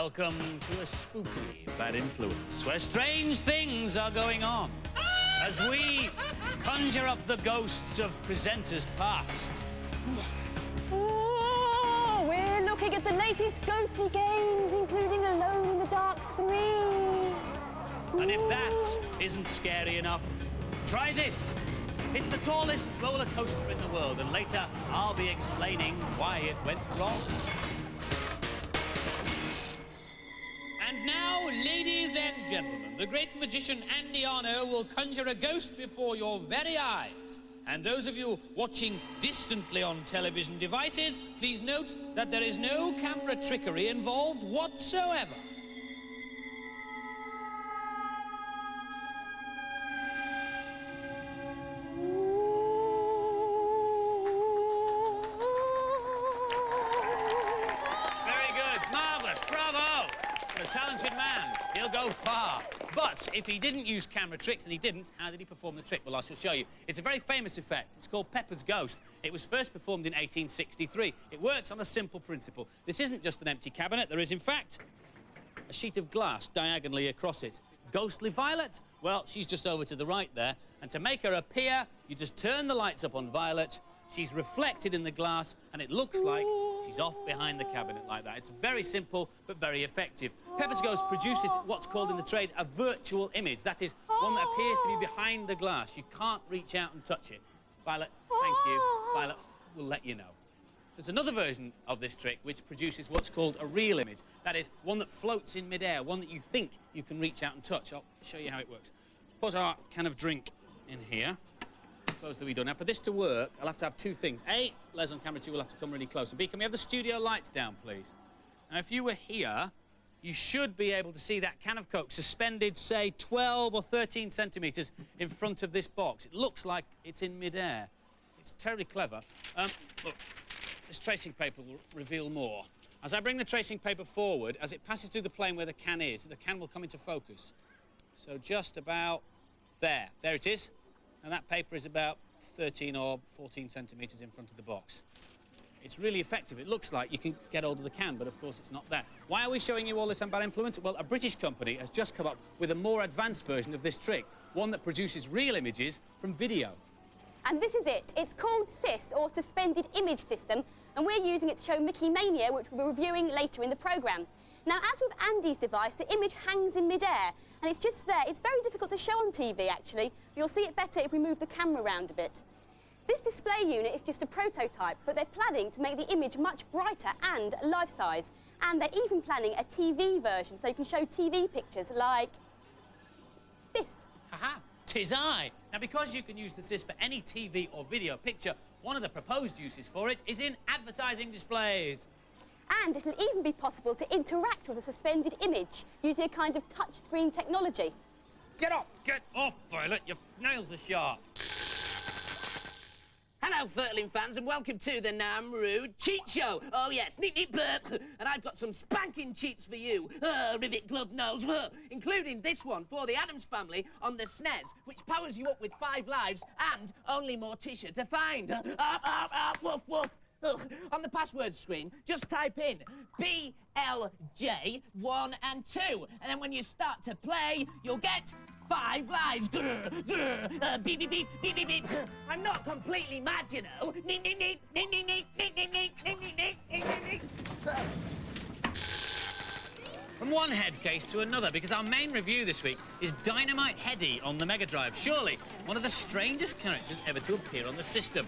Welcome to a spooky bad influence where strange things are going on as we conjure up the ghosts of presenters past. Oh, we're looking at the latest ghostly games, including Alone in the Dark 3. And if that isn't scary enough, try this. It's the tallest roller coaster in the world, and later I'll be explaining why it went wrong. And now, ladies and gentlemen, the great magician Andy Arno will conjure a ghost before your very eyes. And those of you watching distantly on television devices, please note that there is no camera trickery involved whatsoever. Talented man, he'll go far. But if he didn't use camera tricks, and he didn't, how did he perform the trick? Well, I shall show you. It's a very famous effect. It's called Pepper's Ghost. It was first performed in 1863. It works on a simple principle. This isn't just an empty cabinet. There is, in fact, a sheet of glass diagonally across it. Ghostly Violet? Well, she's just over to the right there. And to make her appear, you just turn the lights up on Violet. She's reflected in the glass, and it looks like she's off behind the cabinet like that. It's very simple, but very effective. Pepper's Ghost produces what's called in the trade a virtual image. That is, one that appears to be behind the glass. You can't reach out and touch it. Violet, thank you. Violet will let you know. There's another version of this trick which produces what's called a real image. That is, one that floats in midair, one that you think you can reach out and touch. I'll show you how it works. Put our can of drink in here. Close the window. Now, for this to work, I'll have to have two things. A, Les on camera 2 will have to come really close. And B, can we have the studio lights down, please? Now, if you were here, you should be able to see that can of Coke suspended, say, 12 or 13 centimetres in front of this box. It looks like it's in midair. It's terribly clever. Look, this tracing paper will reveal more. As I bring the tracing paper forward, as it passes through the plane where the can is, the can will come into focus. So just about there. There it is. And that paper is about 13 or 14 centimetres in front of the box. It's really effective. It looks like you can get hold of the can, but of course it's not there. Why are we showing you all this on Bad Influence? Well, a British company has just come up with a more advanced version of this trick, one that produces real images from video. And this is it. It's called SIS, or Suspended Image System, and we're using it to show Mickey Mania, which we'll be reviewing later in the programme. Now, as with Andy's device, the image hangs in midair, and it's just there. It's very difficult to show on TV, actually. You'll see it better if we move the camera around a bit. This display unit is just a prototype, but they're planning to make the image much brighter and life-size. And they're even planning a TV version, so you can show TV pictures like this. Haha, 'tis I. Now, because you can use the SIS for any TV or video picture, one of the proposed uses for it is in advertising displays. And it'll even be possible to interact with a suspended image using a kind of touch-screen technology. Get off, Violet. Your nails are sharp. Hello, Furtling fans, and welcome to the Namrud Cheat Show. Oh, yes, neat, neat, burp. And I've got some spanking cheats for you, ribbit glove nose, including this one for the Addams family on the SNES, which powers you up with 5 lives and only Morticia to find. Woof, woof. Ugh. On the password screen, just type in BLJ1 and 2, and then when you start to play, you'll get 5 lives. Grr, grr, beep, beep, beep, beep, beep, beep. I'm not completely mad, you know. From one head case to another, because our main review this week is Dynamite Headdy on the Mega Drive. Surely one of the strangest characters ever to appear on the system.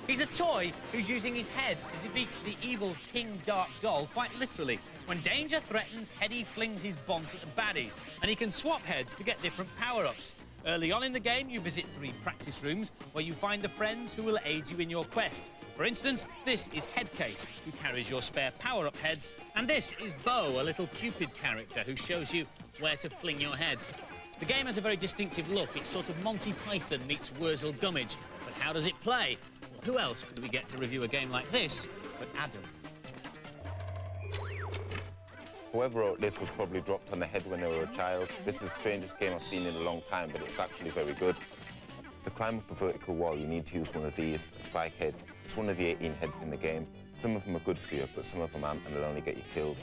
He's a toy who's using his head to defeat the evil King Dark Doll, quite literally. When danger threatens, Headdy flings his bonds at the baddies, and he can swap heads to get different power-ups. Early on in the game, you visit 3 practice rooms where you find the friends who will aid you in your quest. For instance, this is Headcase, who carries your spare power-up heads, and this is Bo, a little Cupid character who shows you where to fling your heads. The game has a very distinctive look. It's sort of Monty Python meets Wurzel Gummidge. But how does it play? Who else could we get to review a game like this but Adam? Whoever wrote this was probably dropped on the head when they were a child. This is the strangest game I've seen in a long time, but it's actually very good. To climb up a vertical wall, you need to use one of these, a spike head. It's one of the 18 heads in the game. Some of them are good for you, but some of them aren't, and they'll only get you killed.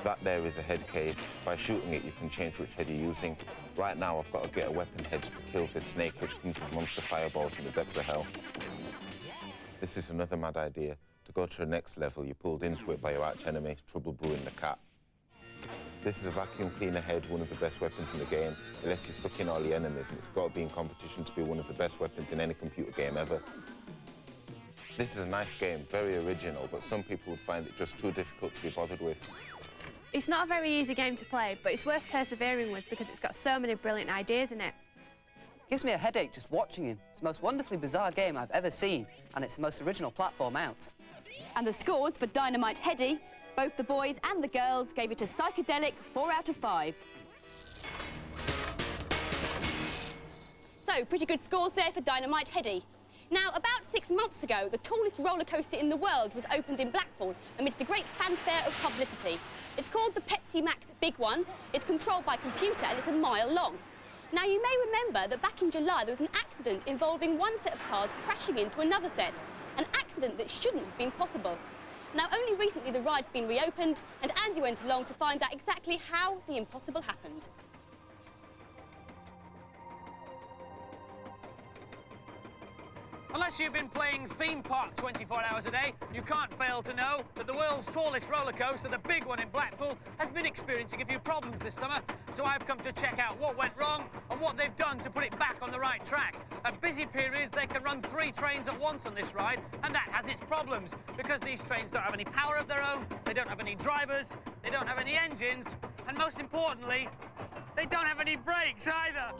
That there is a head case. By shooting it, you can change which head you're using. Right now, I've got to get a weapon head to kill this snake, which comes with monster fireballs in the depths of hell. This is another mad idea. To go to the next level, you're pulled into it by your arch-enemy, Trouble Brewing the Cat. This is a vacuum cleaner head, one of the best weapons in the game. It lets you suck in all the enemies, and it's got to be in competition to be one of the best weapons in any computer game ever. This is a nice game, very original, but some people would find it just too difficult to be bothered with. It's not a very easy game to play, but it's worth persevering with because it's got so many brilliant ideas in it. It gives me a headache just watching him. It's the most wonderfully bizarre game I've ever seen, and it's the most original platform out. And the scores for Dynamite Headdy, both the boys and the girls gave it a psychedelic 4 out of 5. So, pretty good scores there for Dynamite Headdy. Now, about 6 months ago, the tallest roller coaster in the world was opened in Blackpool amidst a great fanfare of publicity. It's called the Pepsi Max Big One. It's controlled by computer and it's a mile long. Now, you may remember that back in July there was an accident involving one set of cars crashing into another set, an accident that shouldn't have been possible. Now, only recently the ride's been reopened, and Andy went along to find out exactly how the impossible happened. Unless you've been playing theme park 24 hours a day, you can't fail to know that the world's tallest roller coaster, the big one in Blackpool, has been experiencing a few problems this summer. So I've come to check out what went wrong and what they've done to put it back on the right track. At busy periods, they can run 3 trains at once on this ride, and that has its problems because these trains don't have any power of their own, they don't have any drivers, they don't have any engines, and most importantly, they don't have any brakes either.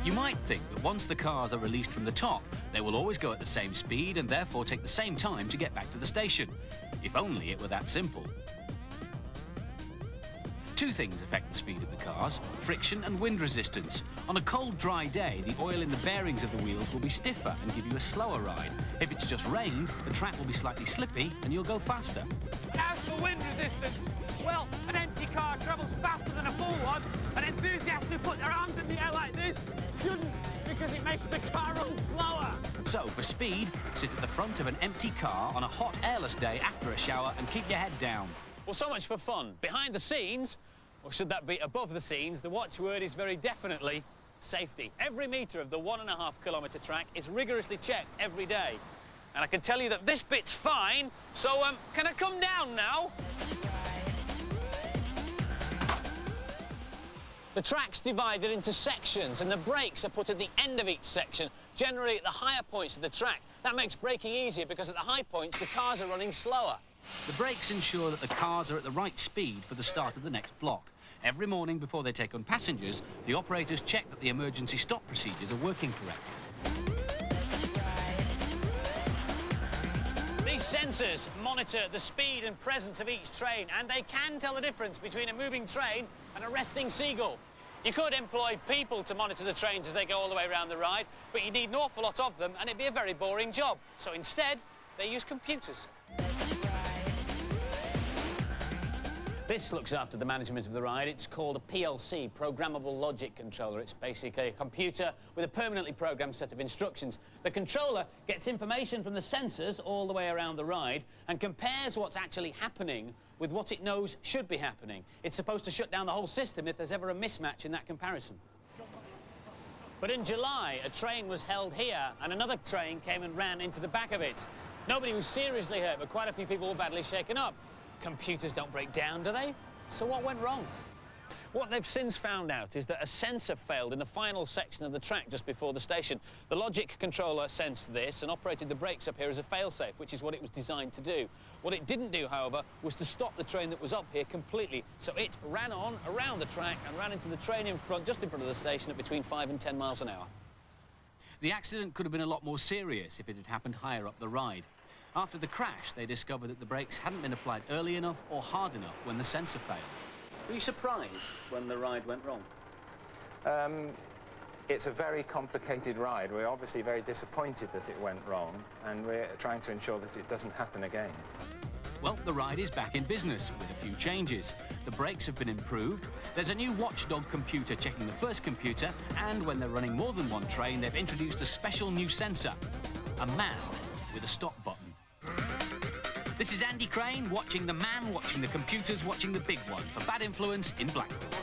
You might think that once the cars are released from the top, they will always go at the same speed and therefore take the same time to get back to the station. If only it were that simple. 2 things affect the speed of the cars: friction and wind resistance. On a cold, dry day, the oil in the bearings of the wheels will be stiffer and give you a slower ride. If it's just rained, the track will be slightly slippy and you'll go faster. As for wind resistance, well, an empty car travels faster than a full one, and enthusiasts who put their arms in the air like this shouldn't, because it makes the car run slower. So, for speed, sit at the front of an empty car on a hot, airless day after a shower and keep your head down. Well, so much for fun. Behind the scenes, or should that be above the scenes, the watchword is very definitely safety. Every metre of the 1.5 kilometre track is rigorously checked every day. And I can tell you that this bit's fine, so, can I come down now? The track's divided into sections, and the brakes are put at the end of each section, generally at the higher points of the track. That makes braking easier because at the high points, the cars are running slower. The brakes ensure that the cars are at the right speed for the start of the next block. Every morning before they take on passengers, the operators check that the emergency stop procedures are working correctly. These sensors monitor the speed and presence of each train, and they can tell the difference between a moving train and a resting seagull. You could employ people to monitor the trains as they go all the way around the ride, but you need an awful lot of them, and it'd be a very boring job. So instead, they use computers. This looks after the management of the ride. It's called a PLC, Programmable Logic Controller. It's basically a computer with a permanently programmed set of instructions. The controller gets information from the sensors all the way around the ride and compares what's actually happening with what it knows should be happening. It's supposed to shut down the whole system if there's ever a mismatch in that comparison. But in July, a train was held here and another train came and ran into the back of it. Nobody was seriously hurt, but quite a few people were badly shaken up. Computers don't break down, do they? So what went wrong? What they've since found out is that a sensor failed in the final section of the track just before the station. The logic controller sensed this and operated the brakes up here as a failsafe, which is what it was designed to do. What it didn't do, however, was to stop the train that was up here completely. So it ran on around the track and ran into the train in front, just in front of the station, at between 5 and 10 miles an hour. The accident could have been a lot more serious if it had happened higher up the ride. After the crash, they discovered that the brakes hadn't been applied early enough or hard enough when the sensor failed. Were you surprised when the ride went wrong? It's a very complicated ride. We're obviously very disappointed that it went wrong, and we're trying to ensure that it doesn't happen again. Well, the ride is back in business with a few changes. The brakes have been improved, there's a new watchdog computer checking the first computer, and when they're running more than one train, they've introduced a special new sensor, a man with a stop button. This is Andy Crane watching the man, watching the computers, watching the big one for Bad Influence in Blackpool.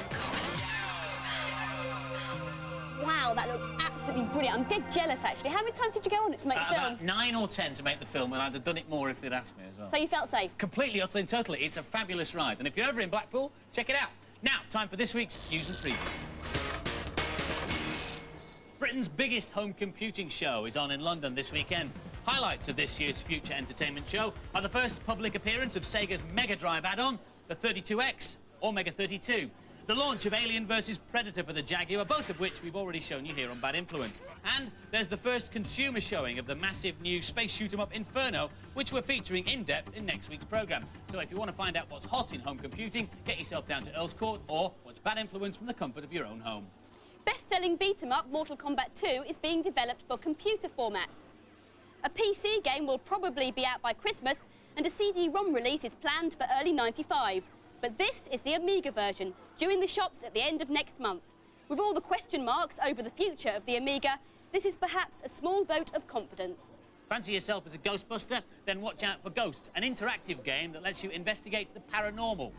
Wow, that looks absolutely brilliant. I'm dead jealous, actually. How many times did you go on it to make the film? About 9 or 10 to make the film, and I'd have done it more if they'd asked me as well. So you felt safe? Completely, utterly, and totally. It's a fabulous ride. And if you're ever in Blackpool, check it out. Now, time for this week's News and Preview. Britain's biggest home computing show is on in London this weekend. Highlights of this year's Future Entertainment Show are the first public appearance of Sega's Mega Drive add-on, the 32X, or Mega 32. The launch of Alien vs Predator for the Jaguar, both of which we've already shown you here on Bad Influence. And there's the first consumer showing of the massive new space shoot-'em-up Inferno, which we're featuring in-depth in next week's programme. So if you want to find out what's hot in home computing, get yourself down to Earl's Court or watch Bad Influence from the comfort of your own home. Best-selling beat-em-up Mortal Kombat 2 is being developed for computer formats. A PC game will probably be out by Christmas, and a CD-ROM release is planned for early '95. But this is the Amiga version, due in the shops at the end of next month. With all the question marks over the future of the Amiga, this is perhaps a small vote of confidence. Fancy yourself as a Ghostbuster? Then watch out for Ghosts, an interactive game that lets you investigate the paranormal.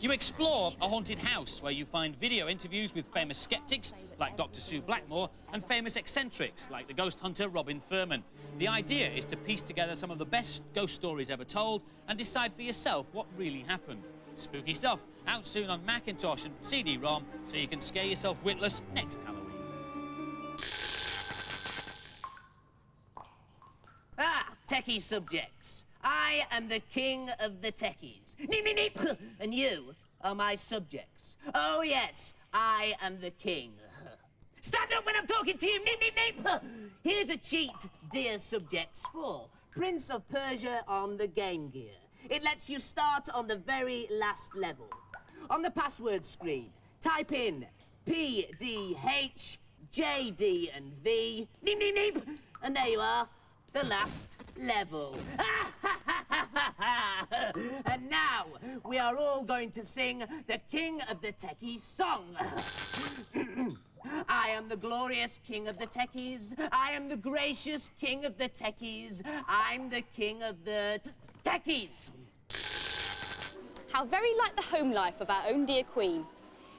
You explore a haunted house where you find video interviews with famous skeptics like Dr. Sue Blackmore and famous eccentrics like the ghost hunter Robin Furman. The idea is to piece together some of the best ghost stories ever told and decide for yourself what really happened. Spooky stuff, out soon on Macintosh and CD-ROM, so you can scare yourself witless next Halloween. Techie subjects. I am the king of the techies. Neep, neep, neep. And you are my subjects. Oh, yes, I am the king. Stand up when I'm talking to you, neep, neep, neep. Here's a cheat, dear subjects, for Prince of Persia on the Game Gear. It lets you start on the very last level. On the password screen, type in P, D, H, J, D, and V, neep, neep, neep, and there you are, the last level. And now, we are all going to sing the King of the Techies song. I am the glorious king of the techies. I am the gracious king of the techies. I'm the king of the techies. How very like the home life of our own dear Queen.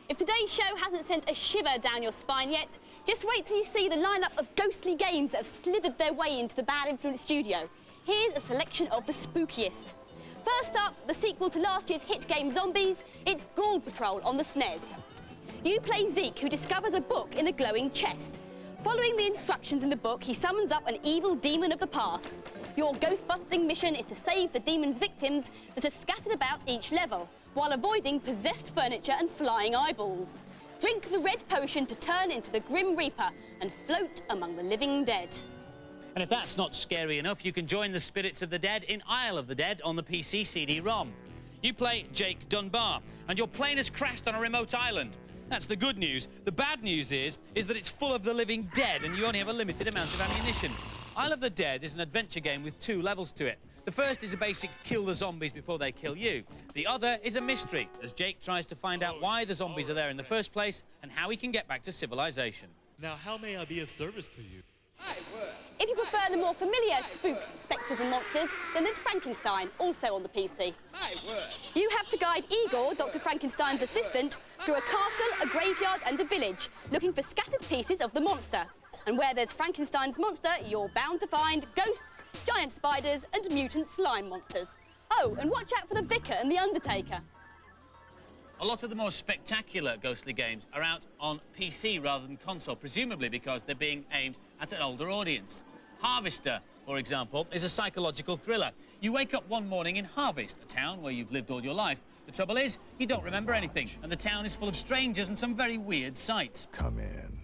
If today's show hasn't sent a shiver down your spine yet, just wait till you see the lineup of ghostly games that have slithered their way into the Bad Influence studio. Here's a selection of the spookiest. First up, the sequel to last year's hit game Zombies, it's Ghoul Patrol on the SNES. You play Zeke, who discovers a book in a glowing chest. Following the instructions in the book, he summons up an evil demon of the past. Your ghost-busting mission is to save the demon's victims that are scattered about each level, while avoiding possessed furniture and flying eyeballs. Drink the red potion to turn into the Grim Reaper and float among the living dead. And if that's not scary enough, you can join the spirits of the dead in Isle of the Dead on the PC CD-ROM. You play Jake Dunbar, and your plane has crashed on a remote island. That's the good news. The bad news is that it's full of the living dead, and you only have a limited amount of ammunition. Isle of the Dead is an adventure game with 2 levels to it. The first is a basic kill the zombies before they kill you. The other is a mystery, as Jake tries to find out why the zombies are there in the first place and how he can get back to civilization. Now, how may I be of service to you? If you prefer the more familiar spooks, spectres and monsters, then there's Frankenstein, also on the PC. You have to guide Igor, Dr. Frankenstein's assistant, through a castle, a graveyard and a village, looking for scattered pieces of the monster. And where there's Frankenstein's monster, you're bound to find ghosts, giant spiders and mutant slime monsters. Oh, and watch out for the Vicar and the Undertaker. A lot of the more spectacular ghostly games are out on PC rather than console, presumably because they're being aimed at an older audience. Harvester, for example, is a psychological thriller. You wake up one morning in Harvest, a town where you've lived all your life. The trouble is, you don't remember anything, and the town is full of strangers and some very weird sights. Come in.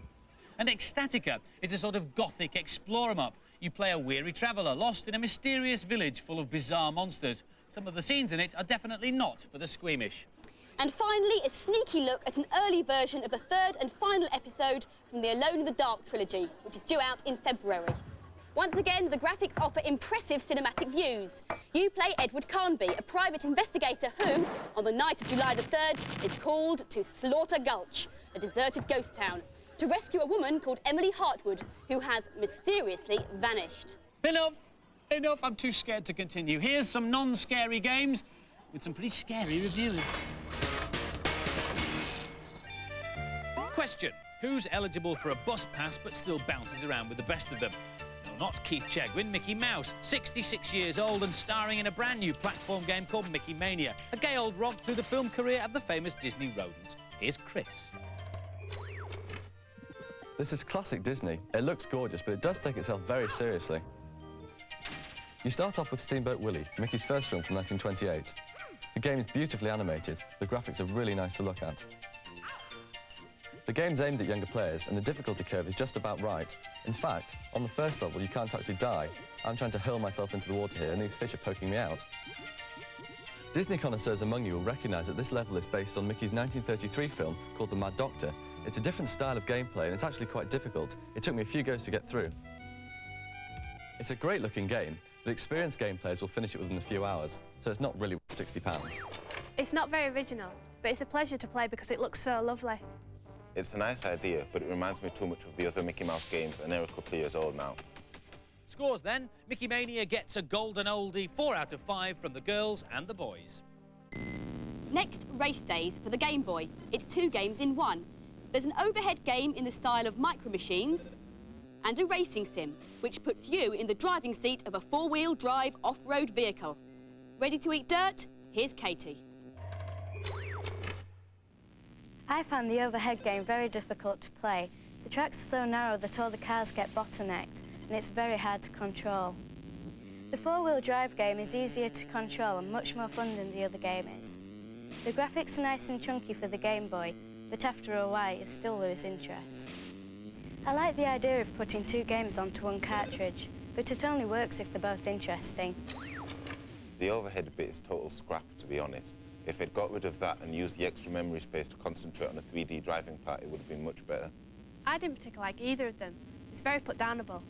And Ecstatica is a sort of gothic explore-em-up. You play a weary traveller lost in a mysterious village full of bizarre monsters. Some of the scenes in it are definitely not for the squeamish. And finally, a sneaky look at an early version of the 3rd and final episode from the Alone in the Dark trilogy, which is due out in February. Once again, the graphics offer impressive cinematic views. You play Edward Carnby, a private investigator who, on the night of July the 3rd, is called to Slaughter Gulch, a deserted ghost town, to rescue a woman called Emily Hartwood, who has mysteriously vanished. Enough! Enough, I'm too scared to continue. Here's some non-scary games with some pretty scary reviewers. Question. Who's eligible for a bus pass but still bounces around with the best of them? No, not Keith Chegwin, Mickey Mouse, 66 years old and starring in a brand new platform game called Mickey Mania, a gay old romp through the film career of the famous Disney rodent. Here's Chris. This is classic Disney. It looks gorgeous, but it does take itself very seriously. You start off with Steamboat Willie, Mickey's first film from 1928. The game is beautifully animated. The graphics are really nice to look at. The game's aimed at younger players, and the difficulty curve is just about right. In fact, on the first level, you can't actually die. I'm trying to hurl myself into the water here, and these fish are poking me out. Disney connoisseurs among you will recognise that this level is based on Mickey's 1933 film called The Mad Doctor. It's a different style of gameplay, and it's actually quite difficult. It took me a few goes to get through. It's a great-looking game, but experienced game players will finish it within a few hours, so it's not really worth £60. It's not very original, but it's a pleasure to play because it looks so lovely. It's a nice idea, but it reminds me too much of the other Mickey Mouse games, and they're a couple of years old now. Scores then. Mickey Mania gets a golden oldie, 4 out of 5 from the girls and the boys. Next, Race Days for the Game Boy. It's 2 games in 1. There's an overhead game in the style of Micro Machines and a racing sim, which puts you in the driving seat of a 4-wheel drive off-road vehicle. Ready to eat dirt? Here's Katie. I found the overhead game very difficult to play. The tracks are so narrow that all the cars get bottlenecked, and it's very hard to control. The 4-wheel drive game is easier to control and much more fun than the other game is. The graphics are nice and chunky for the Game Boy, but after a while you still lose interest. I like the idea of putting 2 games onto 1 cartridge, but it only works if they're both interesting. The overhead bit is total scrap, to be honest. If they'd got rid of that and used the extra memory space to concentrate on a 3D driving part, it would have been much better. I didn't particularly like either of them. It's very put-downable.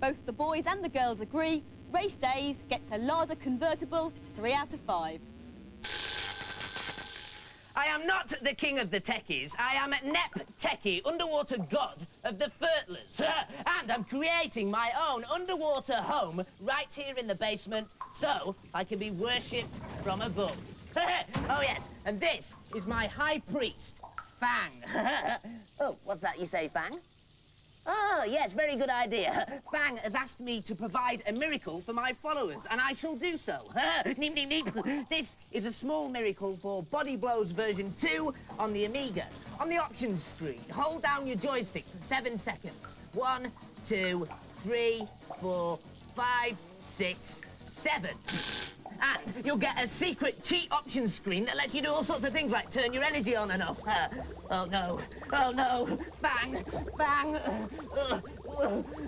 Both the boys and the girls agree. Race Days gets a Lada convertible, 3 out of 5. I am not the king of the techies. I am Nep Techie, underwater god of the Furtlers. And I'm creating my own underwater home right here in the basement so I can be worshipped from above. Oh, yes, and this is my high priest, Fang. Oh, what's that you say, Fang? Oh, yes, very good idea. Fang has asked me to provide a miracle for my followers, and I shall do so. Neep, neep, neep. This is a small miracle for Body Blows version 2 on the Amiga. On the options screen, hold down your joystick for 7 seconds. 1, 2, 3, 4, 5, 6, 7. And you'll get a secret cheat options screen that lets you do all sorts of things like turn your energy on and off. Oh no, Fang, Fang,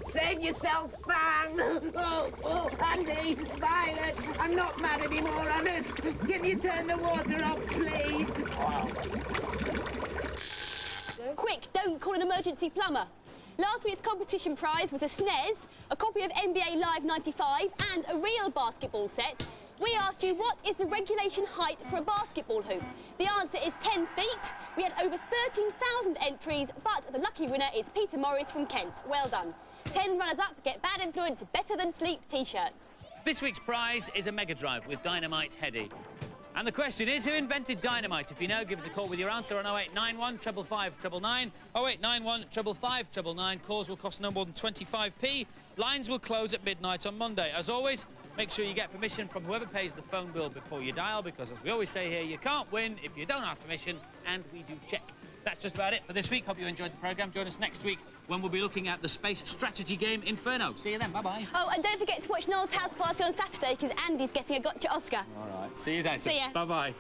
save yourself, Fang. Oh, Andy, Violet, I'm not mad anymore, honest. Can you turn the water off, please? Quick, don't call an emergency plumber. Last week's competition prize was a SNES, a copy of NBA Live 95 and a real basketball set. We asked you, what is the regulation height for a basketball hoop? The answer is 10 feet. We had over 13,000 entries, but the lucky winner is Peter Morris from Kent. Well done. 10 runners-up get Bad Influence Better Than Sleep t-shirts. This week's prize is a Mega Drive with Dynamite Headdy. And the question is, who invented Dynamite? If you know, give us a call with your answer on 0891 555 999, 0891 555 999. Calls will cost no more than 25p. Lines will close at midnight on Monday. As always, make sure you get permission from whoever pays the phone bill before you dial, because as we always say here, you can't win if you don't ask permission, and we do check. That's just about it for this week. Hope you enjoyed the programme. Join us next week when we'll be looking at the space strategy game Inferno. See you then. Bye-bye. Oh, and don't forget to watch Noel's house party on Saturday, because Andy's getting a gotcha Oscar. All right. See you later. See ya. Bye-bye.